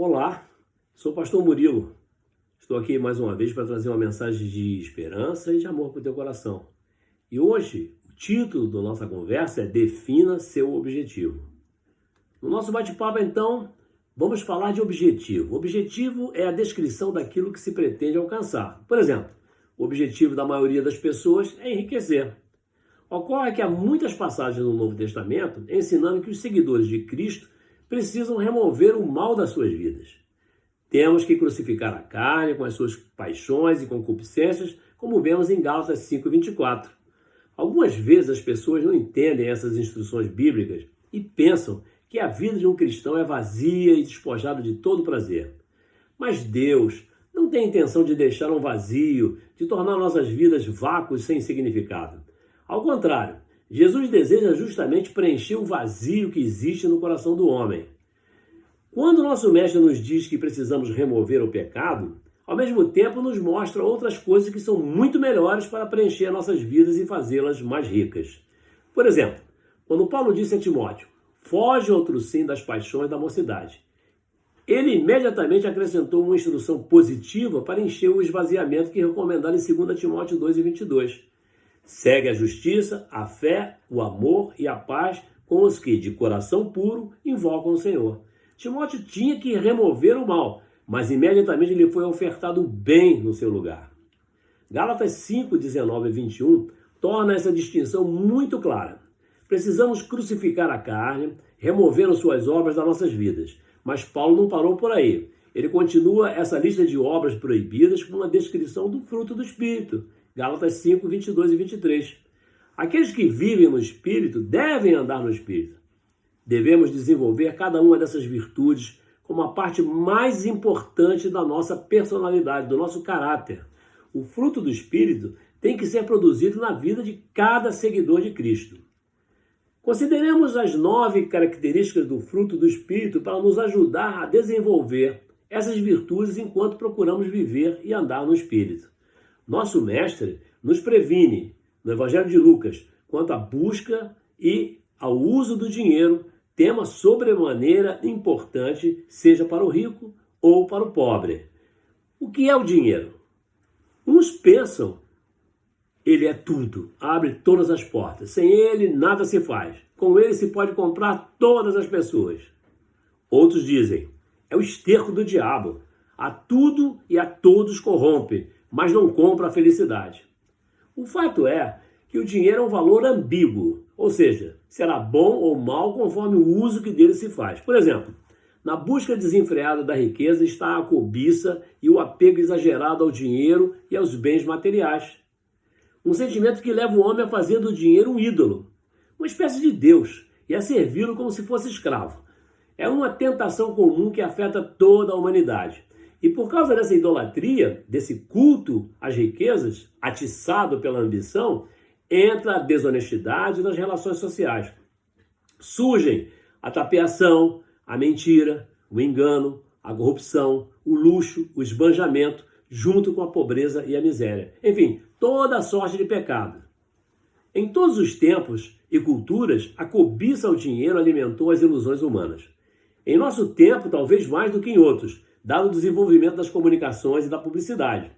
Olá, sou o pastor Murilo. Estou aqui mais uma vez para trazer uma mensagem de esperança e de amor para o teu coração. E hoje, o título da nossa conversa é Defina seu objetivo. No nosso bate-papo, então, vamos falar de objetivo. O objetivo é a descrição daquilo que se pretende alcançar. Por exemplo, o objetivo da maioria das pessoas é enriquecer. Ocorre que há muitas passagens no Novo Testamento ensinando que os seguidores de Cristo precisam remover o mal das suas vidas. Temos que crucificar a carne com as suas paixões e concupiscências, como vemos em Gálatas 5:24. Algumas vezes as pessoas não entendem essas instruções bíblicas e pensam que a vida de um cristão é vazia e despojada de todo prazer. Mas Deus não tem intenção de deixar um vazio, de tornar nossas vidas vácuos sem significado. Ao contrário, Jesus deseja justamente preencher o vazio que existe no coração do homem. Quando nosso mestre nos diz que precisamos remover o pecado, ao mesmo tempo nos mostra outras coisas que são muito melhores para preencher nossas vidas e fazê-las mais ricas. Por exemplo, quando Paulo disse a Timóteo, foge outro sim das paixões da mocidade. Ele imediatamente acrescentou uma instrução positiva para encher o esvaziamento que é recomendado em 2 Timóteo 2:22. Segue a justiça, a fé, o amor e a paz com os que, de coração puro, invocam o Senhor. Timóteo tinha que remover o mal, mas imediatamente lhe foi ofertado o bem no seu lugar. Gálatas 5:19-21 torna essa distinção muito clara. Precisamos crucificar a carne, removendo suas obras das nossas vidas. Mas Paulo não parou por aí. Ele continua essa lista de obras proibidas com uma descrição do fruto do Espírito. Gálatas 5:22-23. Aqueles que vivem no Espírito devem andar no Espírito. Devemos desenvolver cada uma dessas virtudes como a parte mais importante da nossa personalidade, do nosso caráter. O fruto do Espírito tem que ser produzido na vida de cada seguidor de Cristo. Consideremos as 9 características do fruto do Espírito para nos ajudar a desenvolver essas virtudes enquanto procuramos viver e andar no Espírito. Nosso mestre nos previne, no Evangelho de Lucas, quanto à busca e ao uso do dinheiro, tema sobremaneira importante, seja para o rico ou para o pobre. O que é o dinheiro? Uns pensam, ele é tudo, abre todas as portas. Sem ele, nada se faz. Com ele se pode comprar todas as pessoas. Outros dizem, é o esterco do diabo. A tudo e a todos corrompe, mas não compra a felicidade. O fato é que o dinheiro é um valor ambíguo, ou seja, será bom ou mal conforme o uso que dele se faz. Por exemplo, na busca desenfreada da riqueza está a cobiça e o apego exagerado ao dinheiro e aos bens materiais. Um sentimento que leva o homem a fazer do dinheiro um ídolo, uma espécie de Deus, e a servi-lo como se fosse escravo. É uma tentação comum que afeta toda a humanidade. E por causa dessa idolatria, desse culto às riquezas, atiçado pela ambição, entra a desonestidade nas relações sociais. Surgem a tapeação, a mentira, o engano, a corrupção, o luxo, o esbanjamento, junto com a pobreza e a miséria. Enfim, toda a sorte de pecado. Em todos os tempos e culturas, a cobiça ao dinheiro alimentou as ilusões humanas. Em nosso tempo, talvez mais do que em outros, dado o desenvolvimento das comunicações e da publicidade.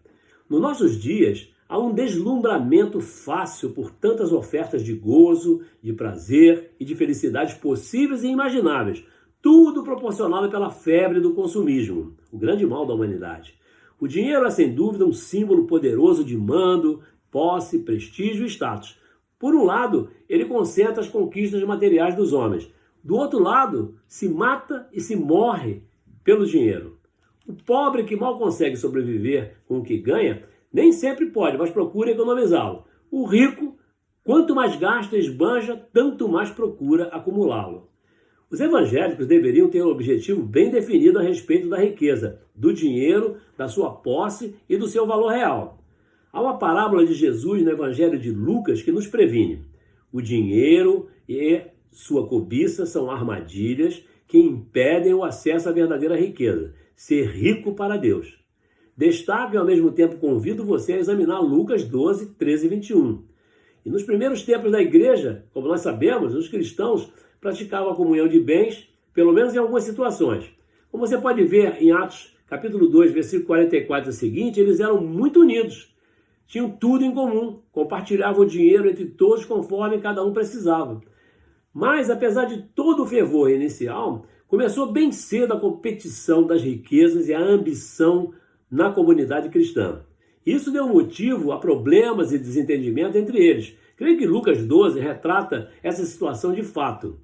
Nos nossos dias, há um deslumbramento fácil por tantas ofertas de gozo, de prazer e de felicidades possíveis e imagináveis, tudo proporcionado pela febre do consumismo, o grande mal da humanidade. O dinheiro é, sem dúvida, um símbolo poderoso de mando, posse, prestígio e status. Por um lado, ele concentra as conquistas materiais dos homens. Do outro lado, se mata e se morre pelo dinheiro. O pobre que mal consegue sobreviver com o que ganha, nem sempre pode, mas procura economizá-lo. O rico, quanto mais gasta e esbanja, tanto mais procura acumulá-lo. Os evangélicos deveriam ter um objetivo bem definido a respeito da riqueza, do dinheiro, da sua posse e do seu valor real. Há uma parábola de Jesus no Evangelho de Lucas que nos previne. O dinheiro e sua cobiça são armadilhas que impedem o acesso à verdadeira riqueza, ser rico para Deus. Destaco e ao mesmo tempo convido você a examinar Lucas 12, 13 e 21. E nos primeiros tempos da igreja, como nós sabemos, os cristãos praticavam a comunhão de bens, pelo menos em algumas situações. Como você pode ver em Atos capítulo 2, versículo 44 e seguinte, eles eram muito unidos. Tinham tudo em comum, compartilhavam o dinheiro entre todos conforme cada um precisava. Mas, apesar de todo o fervor inicial, começou bem cedo a competição das riquezas e a ambição na comunidade cristã. Isso deu motivo a problemas e desentendimento entre eles. Creio que Lucas 12 retrata essa situação de fato.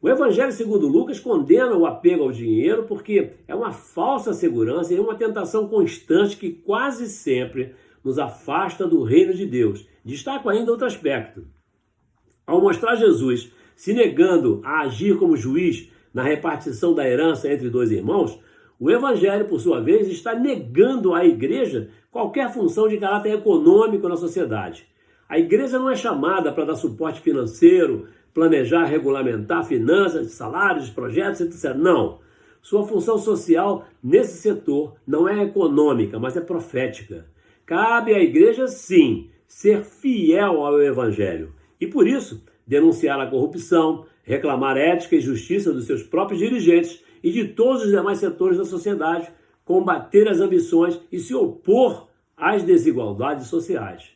O Evangelho segundo Lucas condena o apego ao dinheiro porque é uma falsa segurança e uma tentação constante que quase sempre nos afasta do reino de Deus. Destaco ainda outro aspecto. Ao mostrar Jesus se negando a agir como juiz na repartição da herança entre dois irmãos, o Evangelho, por sua vez, está negando à igreja qualquer função de caráter econômico na sociedade. A igreja não é chamada para dar suporte financeiro, planejar, regulamentar finanças, salários, projetos, etc. Não. Sua função social nesse setor não é econômica, mas é profética. Cabe à igreja, sim, ser fiel ao Evangelho. E por isso, denunciar a corrupção, reclamar ética e justiça dos seus próprios dirigentes e de todos os demais setores da sociedade, combater as ambições e se opor às desigualdades sociais.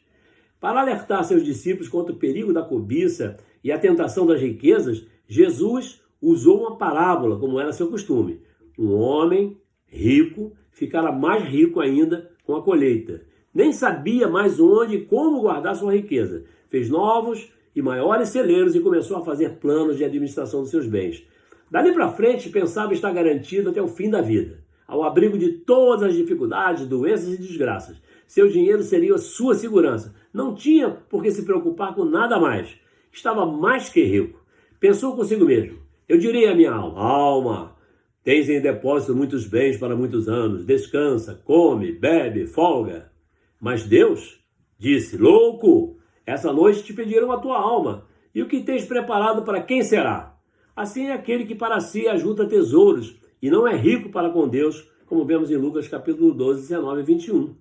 Para alertar seus discípulos contra o perigo da cobiça e a tentação das riquezas, Jesus usou uma parábola, como era seu costume. Um homem rico ficara mais rico ainda com a colheita. Nem sabia mais onde e como guardar sua riqueza. Fez novos e maiores celeiros e começou a fazer planos de administração dos seus bens. Dali para frente, pensava estar garantido até o fim da vida, ao abrigo de todas as dificuldades, doenças e desgraças. Seu dinheiro seria a sua segurança. Não tinha por que se preocupar com nada mais. Estava mais que rico. Pensou consigo mesmo. Eu direi à minha alma: alma, tens em depósito muitos bens para muitos anos. Descansa, come, bebe, folga. Mas Deus disse: louco, essa noite te pediram a tua alma. E o que tens preparado para quem será? Assim é aquele que para si ajunta tesouros e não é rico para com Deus, como vemos em Lucas capítulo 12, 19 e 21.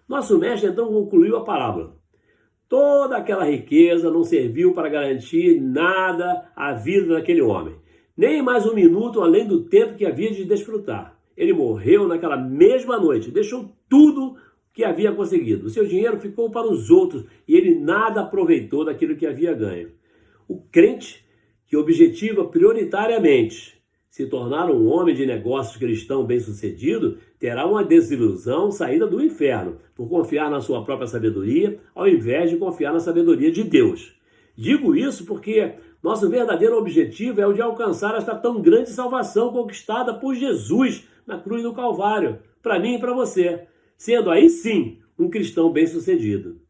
Nosso mestre então concluiu a parábola. Toda aquela riqueza não serviu para garantir nada à vida daquele homem, nem mais um minuto além do tempo que havia de desfrutar. Ele morreu naquela mesma noite, deixou tudo que havia conseguido. O seu dinheiro ficou para os outros e ele nada aproveitou daquilo que havia ganho. O crente que objetiva prioritariamente se tornar um homem de negócios cristão bem-sucedido, terá uma desilusão saída do inferno, por confiar na sua própria sabedoria, ao invés de confiar na sabedoria de Deus. Digo isso porque nosso verdadeiro objetivo é o de alcançar esta tão grande salvação conquistada por Jesus na cruz do Calvário, para mim e para você, sendo aí sim um cristão bem-sucedido.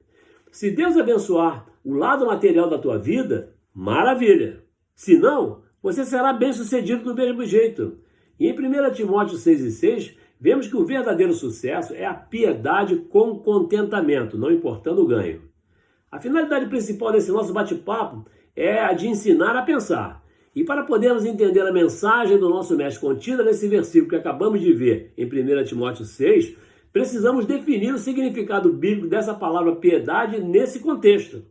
Se Deus abençoar o lado material da tua vida, maravilha! Se não, você será bem-sucedido do mesmo jeito. E em 1 Timóteo 6,6, vemos que o verdadeiro sucesso é a piedade com contentamento, não importando o ganho. A finalidade principal desse nosso bate-papo é a de ensinar a pensar. E para podermos entender a mensagem do nosso mestre contida nesse versículo que acabamos de ver em 1 Timóteo 6, precisamos definir o significado bíblico dessa palavra piedade nesse contexto.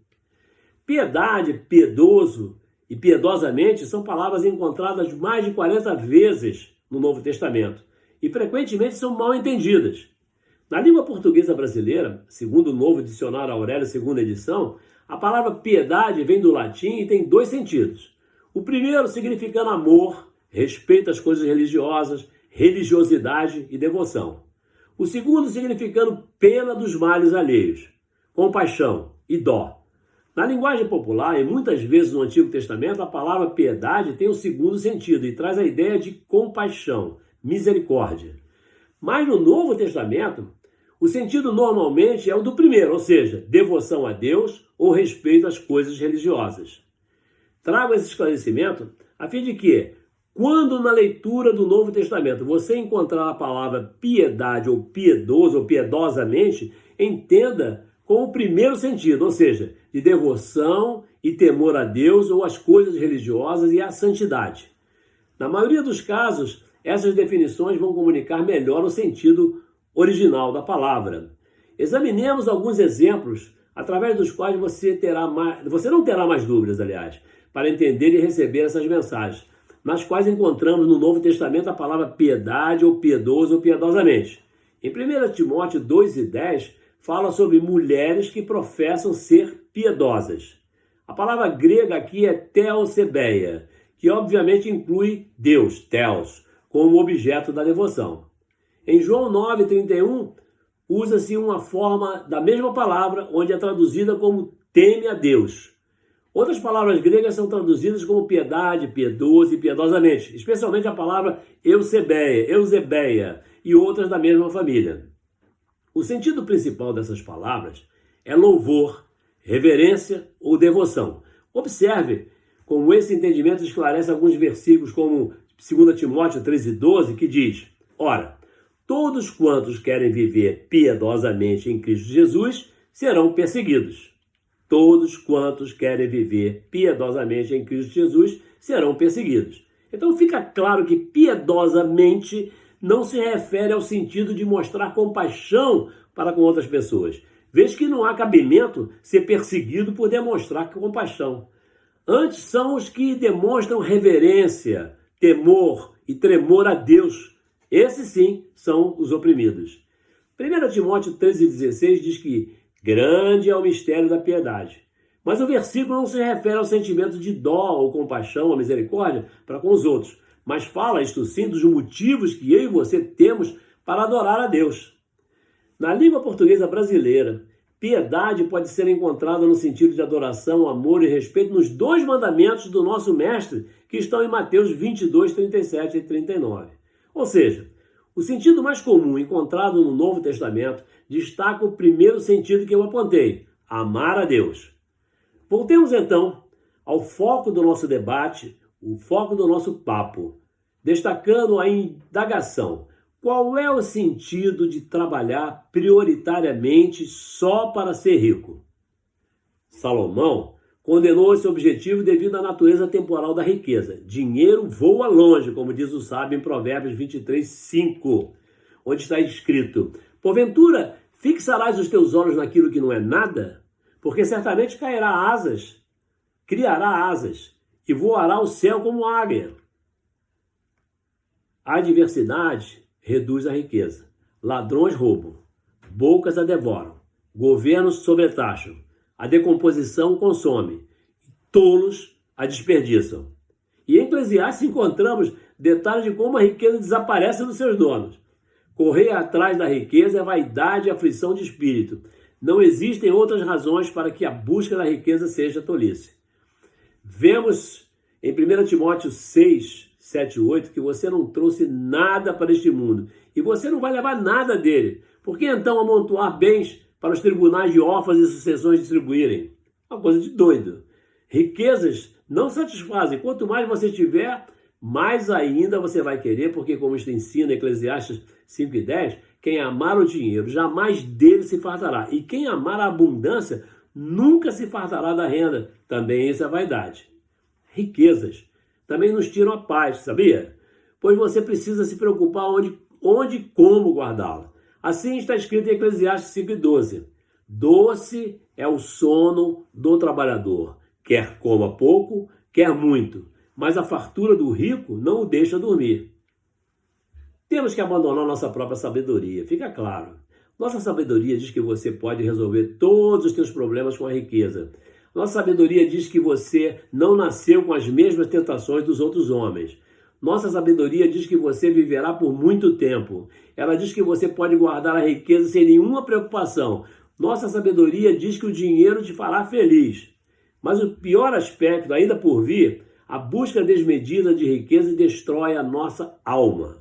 Piedade, piedoso e piedosamente são palavras encontradas mais de 40 vezes no Novo Testamento e frequentemente são mal entendidas. Na língua portuguesa brasileira, segundo o Novo Dicionário Aurélio, segunda edição, a palavra piedade vem do latim e tem dois sentidos. O primeiro significando amor, respeito às coisas religiosas, religiosidade e devoção. O segundo significando pena dos males alheios, compaixão e dó. Na linguagem popular, e muitas vezes no Antigo Testamento, a palavra piedade tem o segundo sentido e traz a ideia de compaixão, misericórdia. Mas no Novo Testamento, o sentido normalmente é o do primeiro, ou seja, devoção a Deus ou respeito às coisas religiosas. Trago esse esclarecimento a fim de que, quando na leitura do Novo Testamento você encontrar a palavra piedade ou piedoso ou piedosamente, entenda com o primeiro sentido, ou seja, de devoção e temor a Deus ou às coisas religiosas e à santidade. Na maioria dos casos, essas definições vão comunicar melhor o sentido original da palavra. Examinemos alguns exemplos através dos quais você não terá mais dúvidas, aliás, para entender e receber essas mensagens. nas quais encontramos no Novo Testamento a palavra piedade ou piedoso ou piedosamente. Em 1 Timóteo 2:10, fala sobre mulheres que professam ser piedosas. A palavra grega aqui é theosebeia, que obviamente inclui Deus, Theos, como objeto da devoção. Em João 9:31, usa-se uma forma da mesma palavra, onde é traduzida como teme a Deus. Outras palavras gregas são traduzidas como piedade, piedoso e piedosamente, especialmente a palavra eusebeia e outras da mesma família. O sentido principal dessas palavras é louvor, reverência ou devoção. Observe como esse entendimento esclarece alguns versículos, como 2 Timóteo 13:12, que diz: Ora, todos quantos querem viver piedosamente em Cristo Jesus serão perseguidos. Todos quantos querem viver piedosamente em Cristo Jesus serão perseguidos. Então fica claro que piedosamente não se refere ao sentido de mostrar compaixão para com outras pessoas. Veja que não há cabimento ser perseguido por demonstrar compaixão. Antes são os que demonstram reverência, temor e tremor a Deus. Esses sim são os oprimidos. 1 Timóteo 13:16 diz que grande é o mistério da piedade. Mas o versículo não se refere ao sentimento de dó ou compaixão ou misericórdia para com os outros, mas fala, isto sim, dos motivos que eu e você temos para adorar a Deus. Na língua portuguesa brasileira, piedade pode ser encontrada no sentido de adoração, amor e respeito nos dois mandamentos do nosso mestre, que estão em Mateus 22:37 e 39. Ou seja, o sentido mais comum encontrado no Novo Testamento destaca o primeiro sentido que eu apontei: amar a Deus. Voltemos então ao foco do nosso debate, o foco do nosso papo, destacando a indagação. Qual é o sentido de trabalhar prioritariamente só para ser rico? Salomão condenou esse objetivo devido à natureza temporal da riqueza. Dinheiro voa longe, como diz o sábio em Provérbios 23:5, onde está escrito: Porventura, fixarás os teus olhos naquilo que não é nada? Porque certamente criará asas e voará ao céu como águia. A adversidade reduz a riqueza. Ladrões roubam, bocas a devoram, governos sobretaxam, a decomposição consome, tolos a desperdiçam. E em Eclesiastes encontramos detalhes de como a riqueza desaparece dos seus donos. Correr atrás da riqueza é vaidade e aflição de espírito. Não existem outras razões para que a busca da riqueza seja tolice. Vemos em 1 Timóteo 6, 7 e 8 que você não trouxe nada para este mundo e você não vai levar nada dele. Por que então amontoar bens para os tribunais de órfãos e sucessões distribuírem? Uma coisa de doido. Riquezas não satisfazem. Quanto mais você tiver, mais ainda você vai querer, porque como está ensina Eclesiastes 5:10, quem amar o dinheiro, jamais dele se fartará. E quem amar a abundância, nunca se fartará da renda. Também isso é vaidade. Riquezas também nos tiram a paz, sabia? Pois você precisa se preocupar onde e como guardá-la. Assim está escrito em Eclesiastes 5:12. Doce é o sono do trabalhador, quer coma pouco, quer muito, mas a fartura do rico não o deixa dormir. Temos que abandonar nossa própria sabedoria, fica claro. Nossa sabedoria diz que você pode resolver todos os seus problemas com a riqueza. Nossa sabedoria diz que você não nasceu com as mesmas tentações dos outros homens. Nossa sabedoria diz que você viverá por muito tempo. Ela diz que você pode guardar a riqueza sem nenhuma preocupação. Nossa sabedoria diz que o dinheiro te fará feliz. Mas o pior aspecto, ainda por vir, a busca desmedida de riqueza destrói a nossa alma.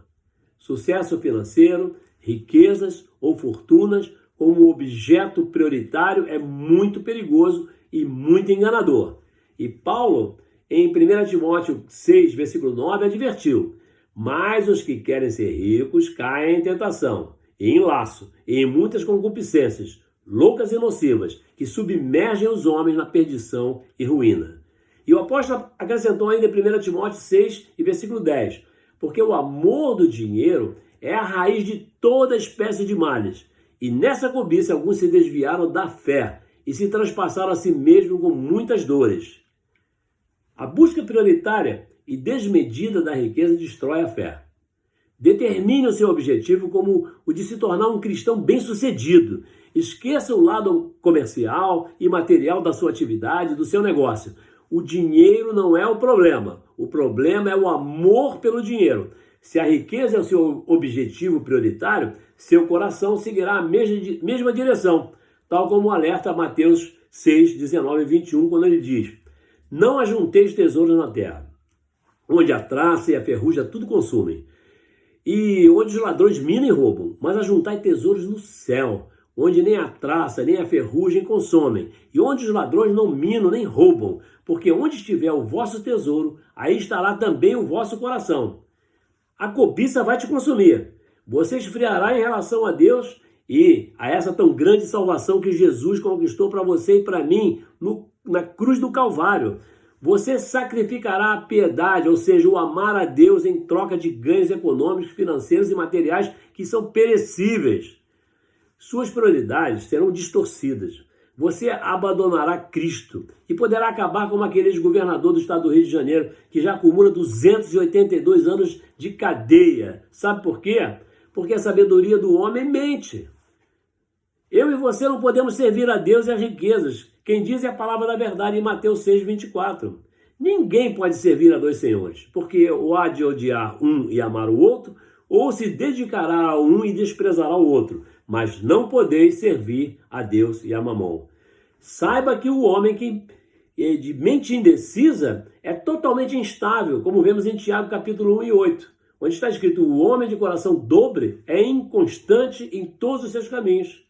Sucesso financeiro, riquezas ou fortunas como objeto prioritário é muito perigoso e muito enganador. E Paulo, em 1 Timóteo 6, versículo 9, advertiu: mas os que querem ser ricos caem em tentação, e em laço, e em muitas concupiscências, loucas e nocivas, que submergem os homens na perdição e ruína. E o apóstolo acrescentou ainda em 1 Timóteo 6, e versículo 10, porque o amor do dinheiro é a raiz de toda espécie de males, e nessa cobiça alguns se desviaram da fé e se transpassaram a si mesmos com muitas dores. A busca prioritária e desmedida da riqueza destrói a fé. Determine o seu objetivo como o de se tornar um cristão bem-sucedido. Esqueça o lado comercial e material da sua atividade, do seu negócio. O dinheiro não é o problema é o amor pelo dinheiro. Se a riqueza é o seu objetivo prioritário, seu coração seguirá a mesma direção, tal como alerta Mateus 6, 19 e 21, quando ele diz: não ajunteis tesouros na terra, onde a traça e a ferrugem tudo consumem, e onde os ladrões minam e roubam, mas ajuntai tesouros no céu, onde nem a traça nem a ferrugem consomem, e onde os ladrões não minam nem roubam, porque onde estiver o vosso tesouro, aí estará também o vosso coração. A cobiça vai te consumir, você esfriará em relação a Deus e a essa tão grande salvação que Jesus conquistou para você e para mim na cruz do Calvário. Você sacrificará a piedade, ou seja, o amar a Deus em troca de ganhos econômicos, financeiros e materiais que são perecíveis. Suas prioridades serão distorcidas. Você abandonará Cristo e poderá acabar como aquele ex-governador do estado do Rio de Janeiro, que já acumula 282 anos de cadeia. Sabe por quê? Porque a sabedoria do homem mente. Eu e você não podemos servir a Deus e as riquezas. Quem diz é a palavra da verdade em Mateus 6, 24. Ninguém pode servir a dois senhores, porque ou há de odiar um e amar o outro, ou se dedicará a um e desprezará o outro. Mas não podeis servir a Deus e a Mamon. Saiba que o homem que é de mente indecisa é totalmente instável, como vemos em Tiago capítulo 1 e 8, onde está escrito: o homem de coração dobre é inconstante em todos os seus caminhos.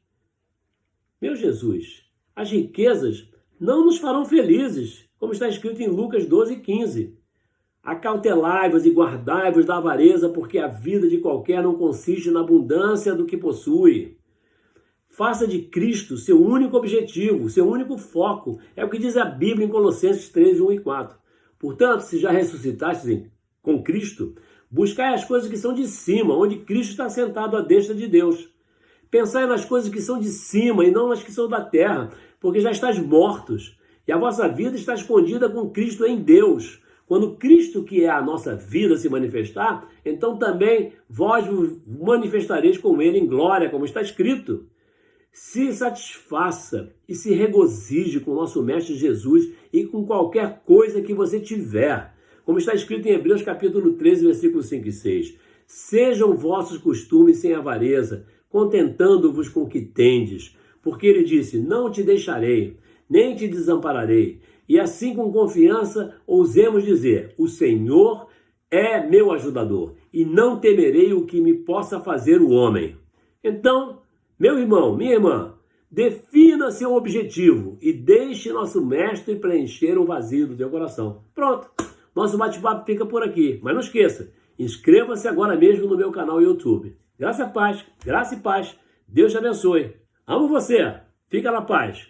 Meu Jesus, as riquezas não nos farão felizes, como está escrito em Lucas 12, 15. Acautelai-vos e guardai-vos da avareza, porque a vida de qualquer não consiste na abundância do que possui. Faça de Cristo seu único objetivo, seu único foco. É o que diz a Bíblia em Colossenses 3, 1 e 4. Portanto, se já ressuscitastes com Cristo, buscai as coisas que são de cima, onde Cristo está sentado à destra de Deus. Pensai nas coisas que são de cima e não nas que são da terra, porque já estáis mortos, e a vossa vida está escondida com Cristo em Deus. Quando Cristo, que é a nossa vida, se manifestar, então também vós vos manifestareis com ele em glória, como está escrito. Se satisfaça e se regozije com o nosso Mestre Jesus e com qualquer coisa que você tiver. Como está escrito em Hebreus capítulo 13, versículos 5 e 6. Sejam vossos costumes sem avareza, contentando-vos com o que tendes. Porque ele disse: não te deixarei, nem te desampararei. E assim, com confiança, ousemos dizer: o Senhor é meu ajudador, e não temerei o que me possa fazer o homem. Então, meu irmão, minha irmã, defina seu objetivo e deixe nosso mestre preencher o vazio do teu coração. Pronto, nosso bate-papo fica por aqui. Mas não esqueça, inscreva-se agora mesmo no meu canal YouTube. Graça e paz, Deus te abençoe. Amo você, fica na paz.